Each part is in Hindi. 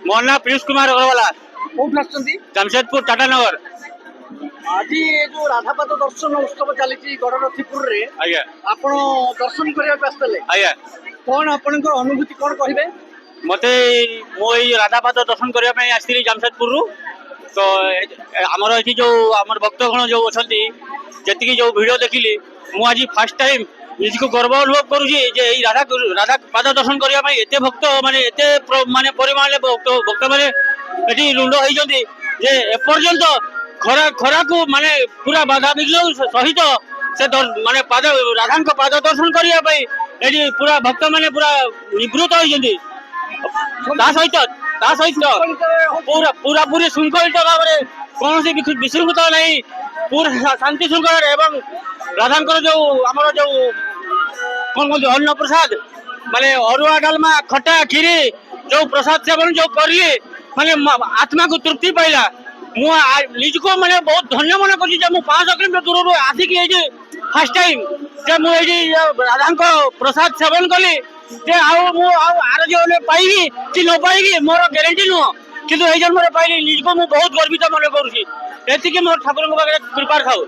मो ना पीयूष कुमार अग्रवाला कोठु आछंती जमशेदपुर टाटा नगर। आज जो राधापाद दर्शन उत्सव चली गड़रथीपुर रे आज्ञा आपण दर्शन करने आसते आज्ञा कौन आपण अनुभूति कौन कहे मते मो राधापाद दर्शन करने आसती जमशेदपुर तो आमर ये जो आम भक्तगण जो अच्छा जी जो भिड देखिली मु आज फास्ट टाइम निजको गर्व अनुभव करुँची राधा राधा पाद दर्शन करने एत भक्त माने एत माने परिमाण भक्त माने ये रुंड होती एपर्यंत खरा खरा को माने पूरा बाधा विघ्न सहित से माने पाद राधा पाद दर्शन करने ये पूरा भक्त माने पूरा निवृत्त होती सहित पूरा पूरा पूरी श्रृंखलित भाव में कौन विशृंखला नहीं पूरा शांति श्रृंखला एवं राधा जो आमर जो कौन कहते अन्न प्रसाद माने अरुआ डालमा खटा खीरी जो प्रसाद सेवन जो करिए माने आत्मा को तृप्ति पाइला निज को माने बहुत धन्य मन कर 500 किलोमीटर दूर आसिक फर्स्ट टाइम राधा प्रसाद सेवन कली आर जो पाइबी कि न पाइबी मोर ग्यारंटी नुह कि जन्म पाइली निज को मुझे बहुत गर्वित मन करुँची मोर ठाकुर पाखे कृपा थाउ।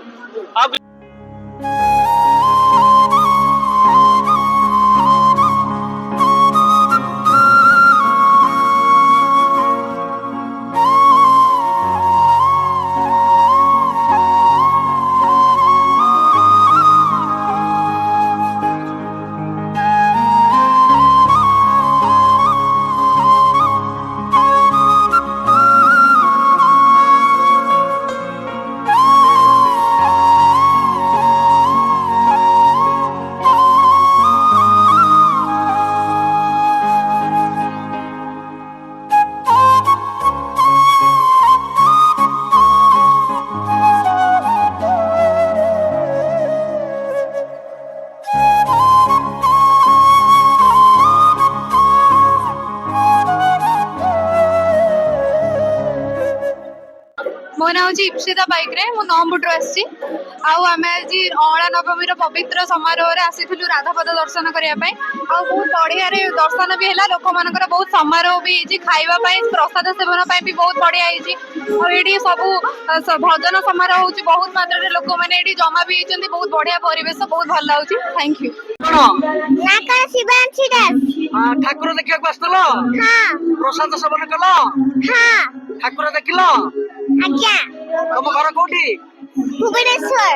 मो ना हूँ इप्सिता बाइक रे मु नवमुड्रु आसी आम आज अँला नवमी पवित्र समारोह आसीलु राधापद दर्शन करने बहुत बढ़िया दर्शन भी है लोक मान बहुत समारोह भी खावाई प्रसाद सेवन भी बहुत बढ़िया ये सब भजन समारोह हो बहुत मात्रा लोक मैंने जमा भी होती बहुत बढ़िया परिवेश बहुत भल लगे। Thank you. ठाकुर देखा प्रसाद सेवन कल ठाकुर देख तुम घर कौटी भुवनेश्वर।